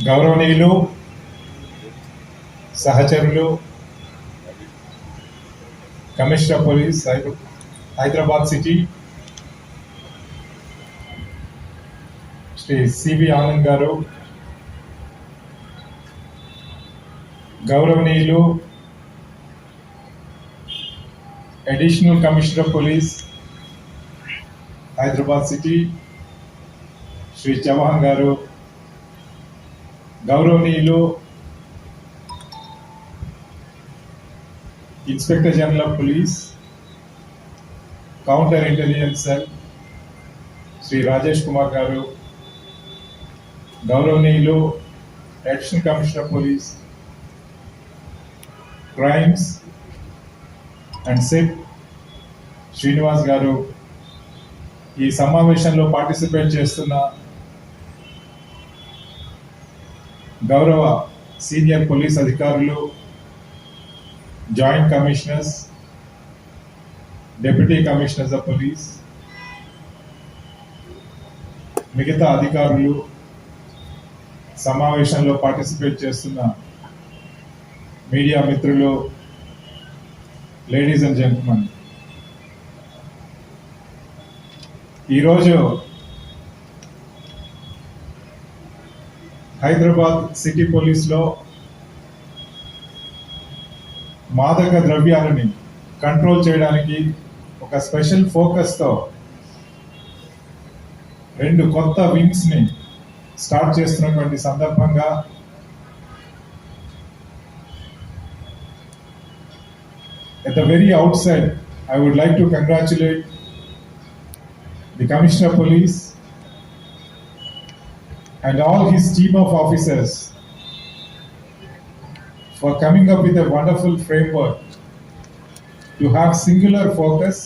గౌరవనీయులు సహచరులు commissioner police Hyderabad city Shri CV Anand గారు, గౌరవనీయులు additional commissioner police Hyderabad city Shri Chauhan గారు, గౌరవనీయులు inspector general of police counter intelligence cell Shri Rajesh Kumar గారు, గౌరవనీయులు additional commissioner police crimes and సిప్ శ్రీనివాస్ గారు, ఈ సమావేశంలో పార్టిసిపేట్ చేస్తున్న గౌరవ సీనియర్ పోలీస్ అధికారులు, joint commissioners, deputy commissioners of police, మిగతా అధికారులు, సమావేశంలో పార్టిసిపేట్ చేస్తున్న మీడియా మిత్రులు, లేడీస్ అండ్ జెంట్మెన్, ఈరోజు హైదరాబాద్ సిటీ పోలీస్లో మాదక ద్రవ్యాలని కంట్రోల్ చేయడానికి ఒక స్పెషల్ ఫోకస్తో 2 కొత్త వింగ్స్ని స్టార్ట్ చేస్తున్నటువంటి సందర్భంగా at the very outset I would like to congratulate the Commissioner of Police and all his team of officers for coming up with a wonderful framework to have singular focus,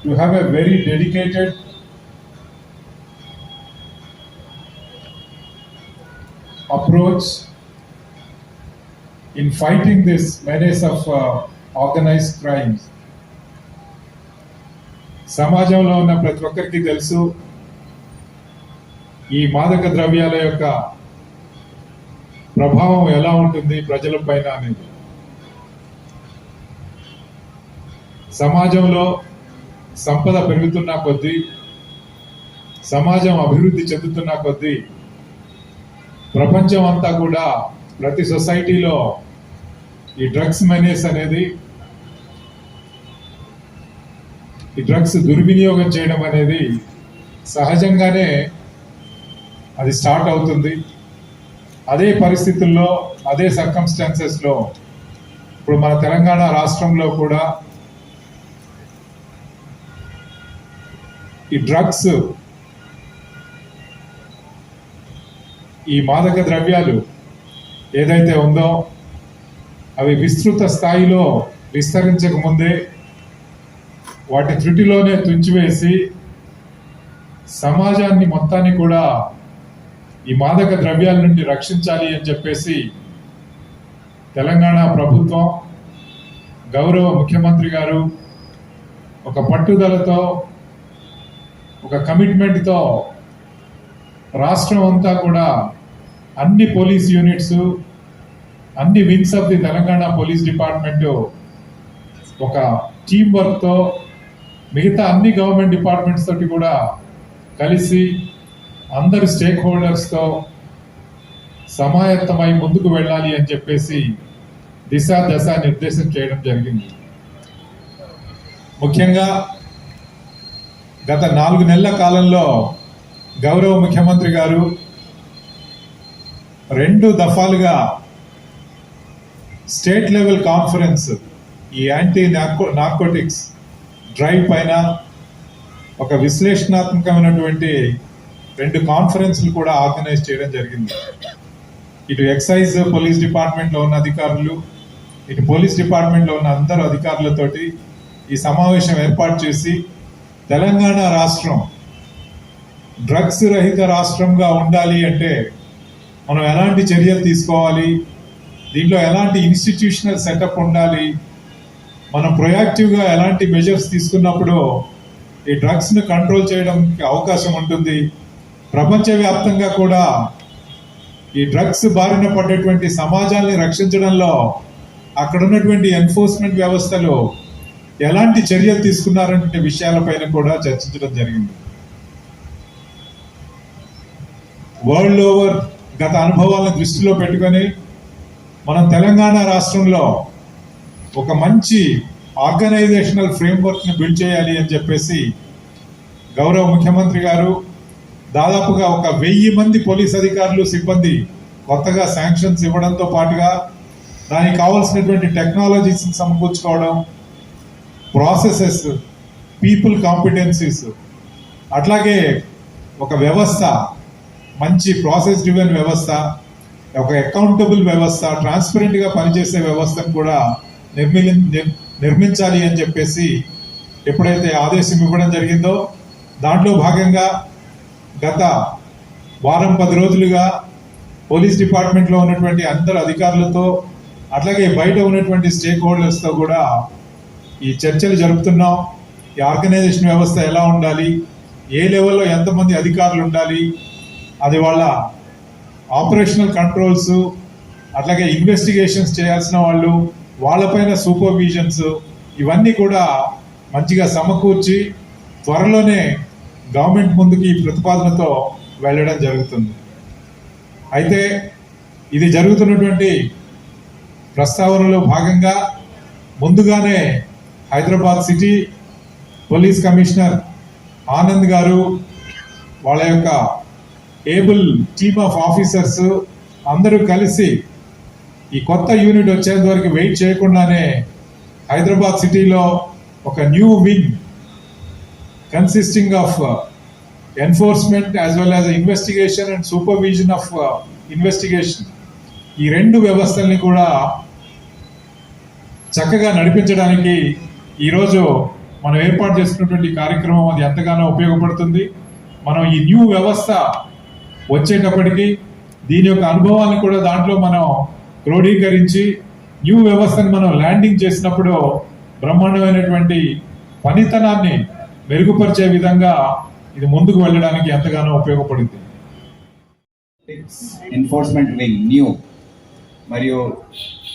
to have a very dedicated approach in fighting this menace of organized crimes. సమాజంలో ఉన్న ప్రతి ఒక్కరికి తెలుసు ఈ మాదక ద్రవ్యాల యొక్క ప్రభావం ఎలా ఉంటుంది ప్రజల పైన అనేది. సమాజంలో సంపద పెరుగుతున్న కొద్దీ, సమాజం అభివృద్ధి చెందుతున్న కొద్దీ ప్రపంచం అంతా కూడా ప్రతి సొసైటీలో ఈ డ్రగ్స్ మెనేస్ అనేది, ఈ డ్రగ్స్ దుర్వినియోగం చేయడం అనేది సహజంగానే అది స్టార్ట్ అవుతుంది. అదే పరిస్థితుల్లో, అదే సర్కమ్స్టాన్సెస్లో ఇప్పుడు మన తెలంగాణ రాష్ట్రంలో కూడా ఈ డ్రగ్స్, ఈ మాదక ద్రవ్యాలు ఏదైతే ఉందో అవి విస్తృత స్థాయిలో విస్తరించక ముందే వాటి త్రుటిలోనే తుంచివేసి సమాజాన్ని మొత్తాన్ని కూడా ఈ మాదక ద్రవ్యాల నుండి రక్షించాలి అని చెప్పేసి తెలంగాణ ప్రభుత్వం, గౌరవ ముఖ్యమంత్రి గారు ఒక పట్టుదలతో, ఒక కమిట్మెంట్తో రాష్ట్రం అంతా కూడా అన్ని పోలీస్ యూనిట్స్, అన్ని wings of the Telangana police department ఒక టీం వర్క్తో మిగతా అన్ని గవర్నమెంట్ డిపార్ట్మెంట్స్ తోటి కూడా కలిసి అందరు స్టేక్ హోల్డర్స్తో సమాయత్తమై ముందుకు వెళ్ళాలి అని చెప్పేసి దశ నిర్దేశం చేయడం జరిగింది. ముఖ్యంగా గత 4 నెలల కాలంలో గౌరవ ముఖ్యమంత్రి గారు 2 దఫాలుగా స్టేట్ లెవెల్ కాన్ఫరెన్స్ ఈ యాంటీ నార్కోటిక్స్ డ్రైవ్ పైన ఒక విశ్లేషణాత్మకమైనటువంటి 2 కాన్ఫరెన్స్లు కూడా ఆర్గనైజ్ చేయడం జరిగింది. ఇటు ఎక్సైజ్ పోలీస్ డిపార్ట్మెంట్లో ఉన్న అధికారులు, ఇటు పోలీస్ డిపార్ట్మెంట్లో ఉన్న అందరు అధికారులతోటి ఈ సమావేశం ఏర్పాటు చేసి తెలంగాణ రాష్ట్రం డ్రగ్స్ రహిత రాష్ట్రంగా ఉండాలి అంటే మనం ఎలాంటి చర్యలు తీసుకోవాలి, దీంట్లో ఎలాంటి ఇన్స్టిట్యూషనల్ సెటప్ ఉండాలి, మనం ప్రొయాక్టివ్గా ఎలాంటి మెజర్స్ తీసుకున్నప్పుడు ఈ డ్రగ్స్ను కంట్రోల్ చేయడానికి అవకాశం ఉంటుంది, ప్రపంచవ్యాప్తంగా కూడా ఈ డ్రగ్స్ బారిన పడ్డటువంటి సమాజాన్ని రక్షించడంలో అక్కడ ఉన్నటువంటి ఎన్ఫోర్స్మెంట్ వ్యవస్థలు ఎలాంటి చర్యలు తీసుకున్నారనే విషయాలపైన కూడా చర్చించడం జరిగింది. వరల్డ్ ఓవర్ గత అనుభవాలను దృష్టిలో పెట్టుకొని మనం తెలంగాణ రాష్ట్రంలో ఒక మంచి ఆర్గనైజేషనల్ ఫ్రేమ్వర్క్ని బిల్డ్ చేయాలి అని చెప్పేసి గౌరవ ముఖ్యమంత్రి గారు దాదాపుగా 1000 మంది పోలీస్ అధికారులు సిబ్బంది కొత్తగా శాంక్షన్స్ ఇవ్వడంతో పాటుగా దానికి కావాల్సినటువంటి టెక్నాలజీస్ సమకూర్చుకోవడం, ప్రాసెసెస్, పీపుల్ కాంపిటెన్సీస్, అట్లాగే ఒక వ్యవస్థ, మంచి ప్రాసెస్ డ్రివెన్ వ్యవస్థ, ఒక అకౌంటబుల్ వ్యవస్థ, ట్రాన్స్పరెంట్గా పనిచేసే వ్యవస్థను కూడా నిర్మించాలి అని చెప్పేసి ఎప్పుడైతే ఆదేశం ఇవ్వడం జరిగిందో దాంట్లో భాగంగా గత వారం 10 రోజులుగా పోలీస్ డిపార్ట్మెంట్లో ఉన్నటువంటి అందరు అధికారులతో అట్లాగే బయట ఉన్నటువంటి స్టేక్ హోల్డర్స్తో కూడా ఈ చర్చలు జరుపుతున్నాం. ఈ ఆర్గనైజేషన్ వ్యవస్థ ఎలా ఉండాలి, ఏ లెవెల్లో ఎంతమంది అధికారులు ఉండాలి, అది వాళ్ళ ఆపరేషనల్ కంట్రోల్స్, అట్లాగే ఇన్వెస్టిగేషన్స్ చేయాల్సిన వాళ్ళు, వాళ్ళపైన సూపర్విజన్స్, ఇవన్నీ కూడా మంచిగా సమకూర్చి త్వరలోనే గవర్నమెంట్ ముందుకి ఈ ప్రతిపాదనతో వెళ్ళడం జరుగుతుంది. అయితే ఇది జరుగుతున్నటువంటి ప్రస్తావనలో భాగంగా ముందుగానే Hyderabad city police commissioner Anand గారు వాళ్ళ యొక్క ఏబుల్ టీమ్ ఆఫ్ ఆఫీసర్స్ అందరూ కలిసి ఈ కొత్త యూనిట్ వచ్చేంత వరకు వెయిట్ చేయకుండానే హైదరాబాద్ సిటీలో ఒక new wing consisting of enforcement as well as investigation and supervision of investigation, ఈ 2 వ్యవస్థల్ని కూడా చక్కగా నడిపించడానికి ఈరోజు మనం ఏర్పాటు చేసుకున్నటువంటి కార్యక్రమం అది ఎంతగానో ఉపయోగపడుతుంది. మనం ఈ న్యూ వ్యవస్థ వచ్చేటప్పటికి దీని యొక్క అనుభవాన్ని కూడా దాంట్లో మనం క్రోడీకరించి న్యూ వ్యవస్థను మనం ల్యాండింగ్ చేసినప్పుడు బ్రహ్మాండమైనటువంటి పనితనాన్ని మెరుగుపరిచే విధంగా ఇది ముందుకు వెళ్ళడానికి ఎంతగానో ఉపయోగపడుతుంది. ఎన్ఫోర్స్మెంట్ వింగ్ న్యూ మరియు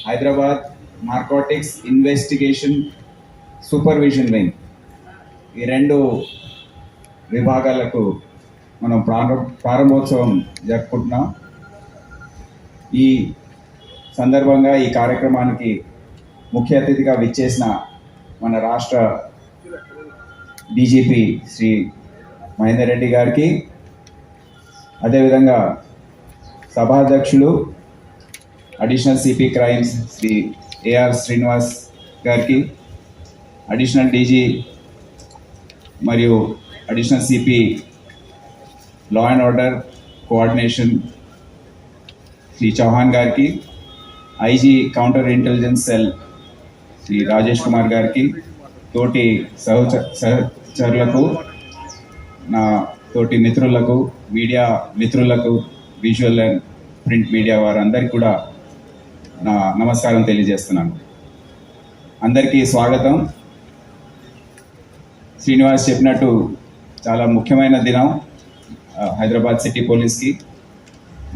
Hyderabad narcotics investigation supervision wing, ఈ 2 విభాగాలకు మనం ప్రారంభోత్సవం జరుపుకుంటున్నాం. ఈ సందర్భంగా ఈ కార్యక్రమానికి ముఖ్య అతిథిగా విచ్చేసిన మన రాష్ట్ర డీజీపీ శ్రీ మహేందర్ రెడ్డి గారికి, అదేవిధంగా సభాధ్యక్షులు additional CP crimes Shri AR Srinivas గారికి, అడిషనల్ డీజీ మరియు additional CP law and order coordination Shri Chauhan గారికి, IG counter intelligence cell Shri Rajesh Kumar గారికి, తోటి సహచరులకు, నా తోటి మిత్రులకు, మీడియా మిత్రులకు, విజువల్ అండ్ ప్రింట్ మీడియా వారందరికీ కూడా నా నమస్కారం తెలియజేస్తున్నాను. అందరికీ స్వాగతం. శ్రీనివాస్ చెప్పినట్టు చాలా ముఖ్యమైన దినం హైదరాబాద్ సిటీ పోలీస్కి.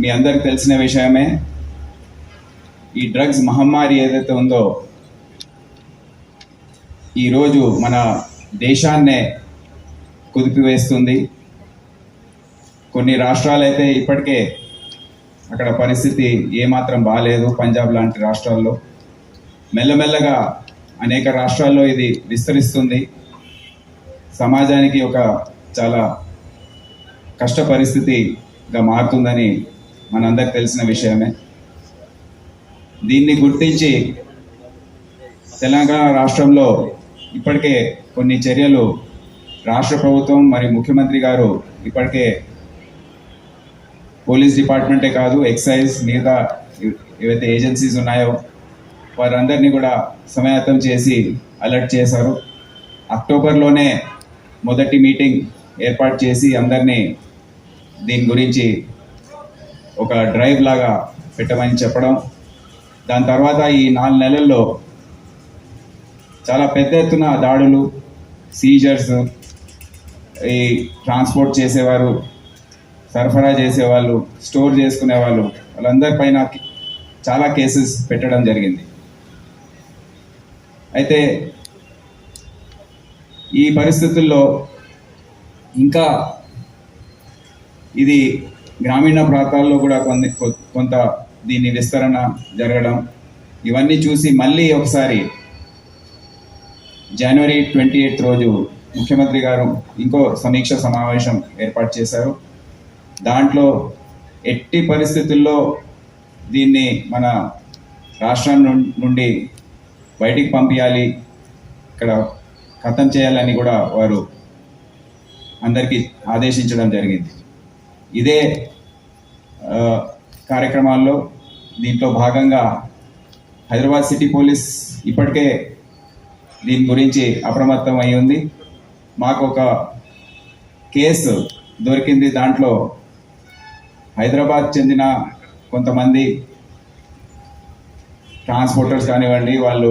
మీ అందరికి తెలిసిన విషయమే, ఈ డ్రగ్స్ మహమ్మారి ఏదైతే ఉందో ఈరోజు మన దేశాన్నే కుదిపివేస్తుంది. కొన్ని రాష్ట్రాలైతే ఇప్పటికే అక్కడ పరిస్థితి ఏమాత్రం బాగాలేదు. పంజాబ్ లాంటి రాష్ట్రాల్లో మెల్లమెల్లగా అనేక రాష్ట్రాల్లో ఇది విస్తరిస్తుంది. సమాజానికి ఒక చాలా కష్ట పరిస్థితిగా మారుతుందని మనందరికి తెలిసిన విషయమే. దీన్ని గుర్తించి తెలంగాణ రాష్ట్రంలో ఇప్పటికే కొన్ని చర్యలు రాష్ట్ర ప్రభుత్వం మరియు ముఖ్యమంత్రి గారు ఇప్పటికే పోలీస్ డిపార్ట్మెంటే కాదు, ఎక్సైజ్, మిగతా ఏవైతే ఏజెన్సీస్ ఉన్నాయో వారందరినీ కూడా సమాయత్తం చేసి అలర్ట్ చేశారు. అక్టోబర్లోనే మొదటి మీటింగ్ ఏర్పాటు చేసి అందరినీ దీని గురించి ఒక డ్రైవ్ లాగా పెట్టమని చెప్పడం, దాని తర్వాత ఈ 4 నెలల్లో చాలా పెద్ద ఎత్తున దాడులు, సీజర్స్, ఈ ట్రాన్స్పోర్ట్ చేసేవారు సరఫరా చేసేవాళ్ళు, స్టోర్ చేసుకునే వాళ్ళు, వాళ్ళందరిపైన చాలా కేసెస్ పెట్టడం జరిగింది. అయితే ఈ పరిస్థితుల్లో ఇంకా ఇది గ్రామీణ ప్రాంతాల్లో కూడా కొంత దీని విస్తరణ జరగడం, ఇవన్నీ చూసి మళ్ళీ ఒకసారి జనవరి 28 రోజు ముఖ్యమంత్రి గారు ఇంకో సమీక్ష సమావేశం ఏర్పాటు చేశారు. దాంట్లో ఎట్టి పరిస్థితుల్లో దీన్ని మన రాష్ట్రం నుండి బయటికి పంపించాలి, ఇక్కడ ఖతం చేయాలని కూడా వారు అందరికీ ఆదేశించడం జరిగింది. ఇదే కార్యక్రమాల్లో దీంట్లో భాగంగా హైదరాబాద్ సిటీ పోలీస్ ఇప్పటికే దీని గురించి అప్రమత్తం అయి ఉంది. మాకు ఒక కేసు దొరికింది. దాంట్లో హైదరాబాద్ చెందిన కొంతమంది ట్రాన్స్పోర్టర్స్ కానివ్వండి, వాళ్ళు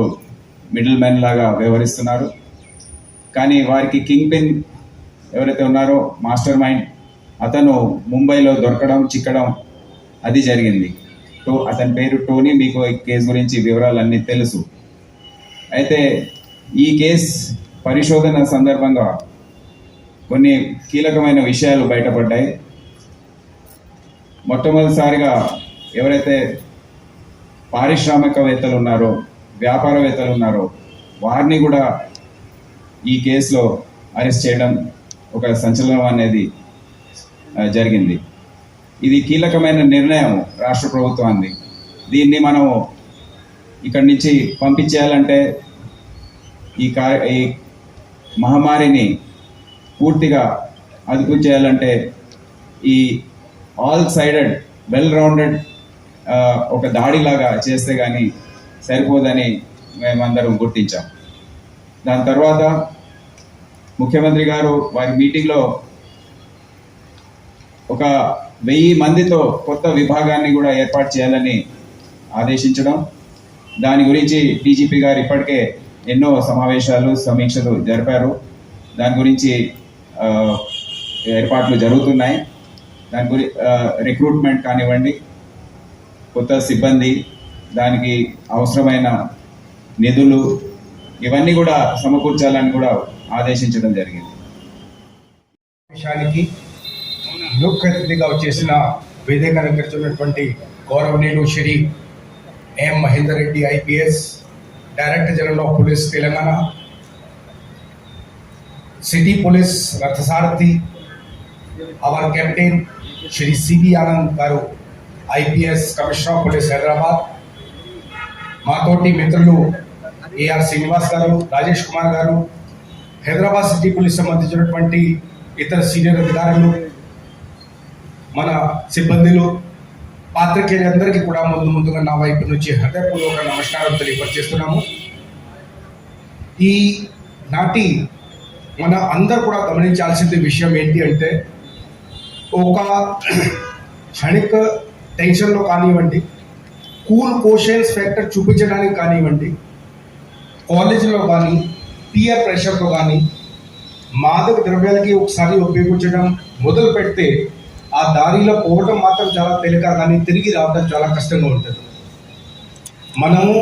మిడిల్ మెన్ లాగా వ్యవహరిస్తున్నారు. కానీ వారికి కింగ్ పిన్ ఎవరైతే ఉన్నారో, మాస్టర్ మైండ్, అతను ముంబైలో దొరకడం, చిక్కడం అది జరిగింది. అతని పేరు టోనీ. మీకు ఈ కేసు గురించి వివరాలన్నీ తెలుసు. అయితే ఈ కేసు పరిశోధన సందర్భంగా కొన్ని కీలకమైన విషయాలు బయటపడ్డాయి. మొట్టమొదటిసారిగా ఎవరైతే పారిశ్రామికవేత్తలు ఉన్నారో, వ్యాపారవేత్తలు ఉన్నారో, వారిని కూడా ఈ కేసులో అరెస్ట్ చేయడం ఒక సంచలనం అనేది జరిగింది. ఇది కీలకమైన నిర్ణయం రాష్ట్ర ప్రభుత్వాన్ని. దీన్ని మనం ఇక్కడి నుంచి పంపించేయాలంటే, ఈ మహమ్మారిని పూర్తిగా అదుపు చేయాలంటే ఈ ఆల్ సైడెడ్ వెల్ రౌండెడ్ ఒక దాడిలాగా చేస్తే కానీ సరిపోదని మేమందరం గుర్తించాం. దాని తర్వాత ముఖ్యమంత్రి గారు వారి మీటింగ్లో ఒక 1000 మందితో కొత్త విభాగాన్ని కూడా ఏర్పాటు చేయాలని ఆదేశించడం, దాని గురించి డీజీపీ గారు ఇప్పటికే ఎన్నో సమావేశాలు, సమీక్షలు జరిపారు. దాని గురించి ఏర్పాట్లు జరుగుతున్నాయి. దాని గురించి రిక్రూట్మెంట్ కానివ్వండి, కొత్త సిబ్బంది, దానికి అవసరమైన నిధులు, ఇవన్నీ కూడా సమకూర్చాలని కూడా ఆదేశించడం జరిగింది. విషయానికి ముఖ్య అతిథిగా వచ్చేసిన వేదిక అలంకరించినటువంటి గౌరవనీయులు Shri M Mahender Reddy IPS, director general of police Telangana, city police రథసారథి our captain Shri CB Anand గారు IPS, commissioner of police Hyderabad, మాతోటి మిత్రులు ఏఆర్ శ్రీనివాస్ గారు, రాజేష్ కుమార్ గారు, హైదరాబాద్ సిటీ పోలీస్ సంబంధించినటువంటి ఇతర సీనియర్ అధికారులు, మన సిబ్బందులు, పాత్రికేయులందరికీ కూడా ముందుగా నా వైపు నుంచి హృదయపూర్వక నమస్కారం తెలియపరిచేస్తున్నాము. ఈ నాటి మన అందరూ కూడా గమనించాల్సిన విషయం ఏంటి అంటే, ఒక క్షణిక టెన్షన్లో కానివ్వండి, కూల్ కోషన్స్ ఫ్యాక్టర్ చూపించడానికి కానివ్వండి, కాలేజీలో కానీ పియర్ ప్రెషర్తో కానీ మాదక ద్రవ్యాలకి ఒకసారి ఉపయోగించడం మొదలు పెడితే ఆ దారిలో పోవడం మాత్రం చాలా తేలిక, కానీ తిరిగి రావడం చాలా కష్టంగా ఉంటుంది. మనము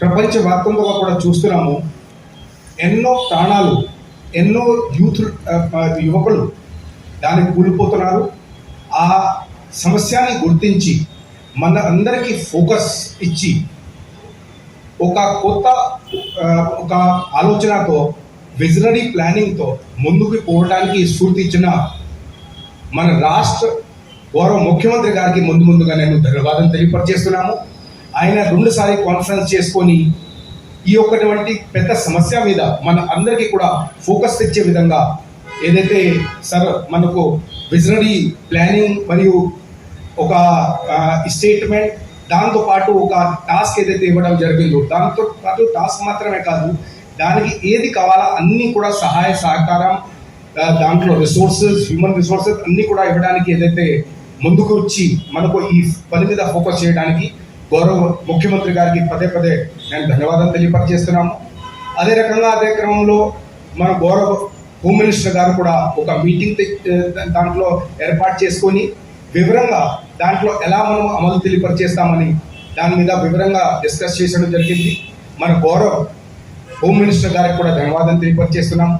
ప్రపంచవ్యాప్తంగా కూడా చూస్తున్నాము, ఎన్నో ప్రాణాలు, ఎన్నో యువకులు దానికి కూలిపోతున్నారు. ఆ సమస్యని గుర్తించి మన అందరికీ ఫోకస్ ఇచ్చి ఒక కొత్త ఒక ఆలోచనతో, విజనరీ ప్లానింగ్తో ముందుకు పోవడానికి స్ఫూర్తి ఇచ్చిన మన రాష్ట్ర గౌరవ ముఖ్యమంత్రి గారికి ముందుగా నేను ధన్యవాదం తెలియపరిచేస్తున్నాము. ఆయన 2 సార్లు కాన్ఫరెన్స్ చేసుకొని ఈ ఒక్కటువంటి పెద్ద సమస్య మీద మన అందరికీ కూడా ఫోకస్ తెచ్చే విధంగా ఏదైతే సార్ మనకు విజనరీ ప్లానింగ్ మరియు ఒక స్టేట్మెంట్, దాంతోపాటు ఒక టాస్క్ ఏదైతే ఇవ్వడం జరిగిందో, దాంతో పాటు టాస్క్ మాత్రమే కాదు, దానికి ఏది కావాలో అన్నీ కూడా సహాయ సహకారం, దాంట్లో రిసోర్సెస్, హ్యూమన్ రిసోర్సెస్ అన్నీ కూడా ఇవ్వడానికి ఏదైతే ముందుకు వచ్చి మనకు ఈ పని మీద ఫోకస్ చేయడానికి గౌరవ ముఖ్యమంత్రి గారికి పదే నేను ధన్యవాదాలు తెలియపరిచేస్తున్నాము. అదే రకంగా అదే క్రమంలో మన గౌరవ హోమ్ మినిస్టర్ గారు కూడా ఒక మీటింగ్ దాంట్లో ఏర్పాటు చేసుకొని వివరంగా దాంట్లో ఎలా మనం అమలు తెలియపరిచేస్తామని దాని మీద వివరంగా డిస్కస్ చేయడం జరిగింది. మన గౌరవ్ హోమ్ మినిస్టర్ గారికి కూడా ధన్యవాదాలు తెలియపరిచేస్తున్నాం.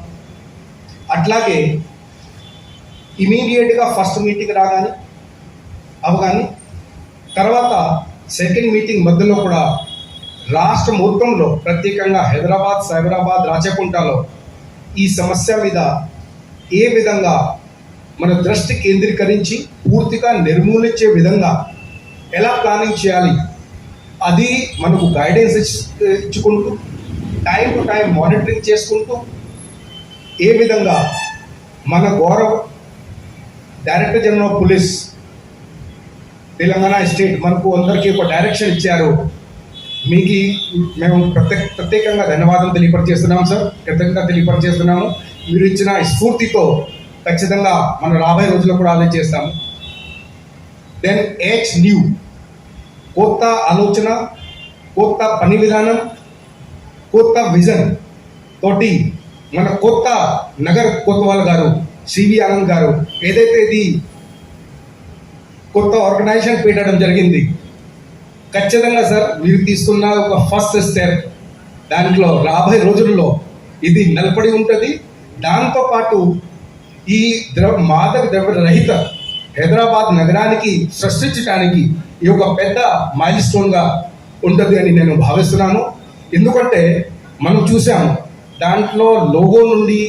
అట్లాగే ఇమీడియట్గా ఫస్ట్ మీటింగ్ అవగానే తర్వాత సెకండ్ మీటింగ్ మధ్యలో కూడా రాష్ట్ర మొత్తంలో ప్రత్యేకంగా హైదరాబాద్, సైబరాబాద్, రాచకుంటలో ఈ సమస్య మీద ఏ విధంగా మన దృష్టి కేంద్రీకరించి పూర్తిగా నిర్మూలించే విధంగా ఎలా ప్లానింగ్ చేయాలి అది మనకు గైడెన్స్ ఇచ్చుకుంటూ టైం టు టైం మానిటరింగ్ చేసుకుంటూ ఏ విధంగా మన గౌరవ director general of police Telangana state మనకు అందరికీ ఒక డైరెక్షన్ ఇచ్చారు. మీకు మేము ప్రత్యేకంగా ధన్యవాదాలు తెలియపరిచేస్తున్నాము సార్, కృతజ్ఞత తెలియపరిచేస్తున్నాము. మీరు ఇచ్చిన స్ఫూర్తితో ఖచ్చితంగా మన రాబోయే రోజుల్లో కూడా అదే చేస్తాము. దెన్ ఎక్స్ న్యూ కొత్త ఆలోచన, కొత్త పని విధానం, కొత్త విజన్ తోటి మన కొత్త నగర్ కొత్తవాల్ గారు, సివి ఆనంద్ గారు ఏదైతే ఇది కొత్త ఆర్గనైజేషన్ పెట్టడం జరిగింది, ఖచ్చితంగా సార్ మీరు తీసుకున్న ఒక ఫస్ట్ స్టెప్ దాంట్లో రాబోయే రోజుల్లో ఇది నిలబడి ఉంటుంది. దాంతోపాటు ఈ మాదక ద్రవ్య రహిత హైదరాబాద్ నగరానికి సృష్టించడానికి ఈ ఒక పెద్ద మైల్ స్టోన్గా ఉంటుంది అని నేను భావిస్తున్నాను. ఎందుకంటే మనం చూసాము దాంట్లో లోగో నుండి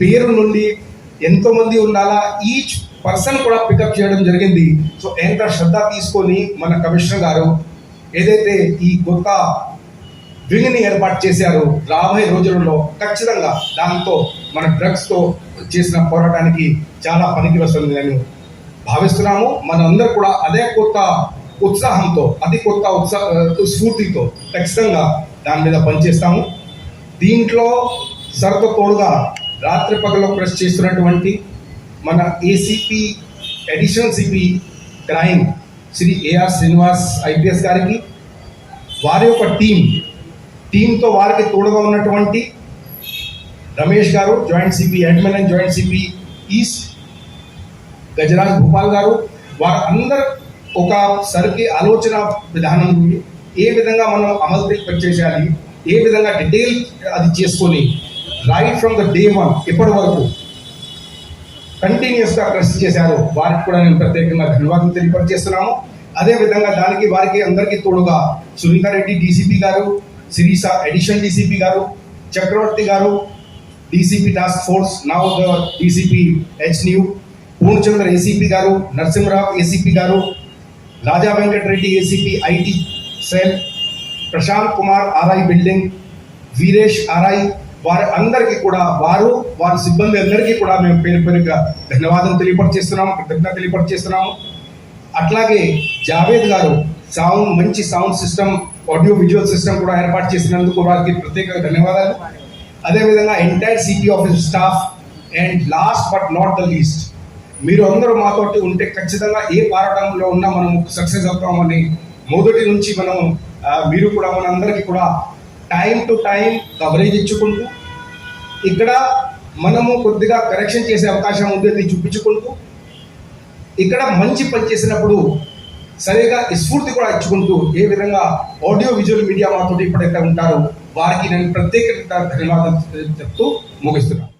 పేరు నుండి ఎంతోమంది ఉండాలా, ఈచ్ పర్సన్ కూడా పికప్ చేయడం జరిగింది. సో ఎంత శ్రద్ధ తీసుకొని మన కమిషనర్ గారు ఏదైతే ఈ కొత్త వింగ్ని ఏర్పాటు చేశారో రాబోయే రోజులలో ఖచ్చితంగా దాంతో మన డ్రగ్స్తో చేసిన పోరాటానికి చాలా పనికి వస్తుంది నేను భావిస్తున్నాము. మనందరూ కూడా అదే కొత్త ఉత్సాహంతో, అది కొత్త స్ఫూర్తితో ఖచ్చితంగా దాని మీద పనిచేస్తాము. దీంట్లో సరతో తోడుగా రాత్రి పగలు ప్రెస్ చేస్తున్నటువంటి మన ACP additional CP crime Shri AR Srinivas IPS గారికి, వారి యొక్క టీంతో వారికి తోడుగా ఉన్నటువంటి రమేష్ గారు joint CP admin and joint CP east, Gajaraj Bhupal గారు, వారందరూ ఒక సరికి ఆలోచన విధానం ఏ విధంగా మనం అమలు చేయాలి, ఏ విధంగా డీటెయిల్ అది చేసుకొని రైట్ ఫ్రమ్ ద డే 1 ఇప్పటి వరకు కంటిన్యూస్గా ప్రెస్ చేశారు. వారికి కూడా నేను ప్రత్యేకంగా ధన్యవాదాలు తెలియపరిచేస్తున్నాము. అదేవిధంగా దానికి వారికి అందరికీ తోడుగా సునీతారెడ్డి డీసీపీ గారు, సిరీసా అడిషనల్ డీసీపీ గారు, చక్రవర్తి గారు DCP task force, now the DCP H new, Purnachandra ACP గారు, నరసింహరావు ఏసీపీ గారు, Raja Venkatareddy ACP IT cell, Prashanth Kumar RI building, Veeresh RI, వారి అందరికీ కూడా వారి సిబ్బంది అందరికీ కూడా మేము పేరుగా ధన్యవాదాలు తెలియపరిచేస్తున్నాము, కృతజ్ఞత తెలియపరిచేస్తున్నాము. అట్లాగే జావేద్ గారు మంచి sound system, audio visual system కూడా ఏర్పాటు చేసినందుకు వారికి ప్రత్యేక ధన్యవాదాలు. అదేవిధంగా entire CP office staff and last but not the least మీరు అందరూ మాతోటి ఉంటే ఖచ్చితంగా ఏ పోరాటంలో ఉన్నా మనం సక్సెస్ అవుతామని మొదటి నుంచి మనం మీరు కూడా మనందరికీ కూడా టైం టు టైం కవరేజ్ ఇచ్చుకుంటూ ఇక్కడ మనము కొద్దిగా కరెక్షన్ చేసే అవకాశం ఉంది చూపించుకుంటూ ఇక్కడ మంచి పని చేసినప్పుడు సరిగా స్ఫూర్తి కూడా ఇచ్చుకుంటూ ఏ విధంగా ఆడియో విజువల్ మీడియా మాతో ఇప్పుడైతే ఉంటారో వారికి నేను ప్రత్యేక ధన్యవాదాలు చెప్తూ ముగిస్తున్నాను.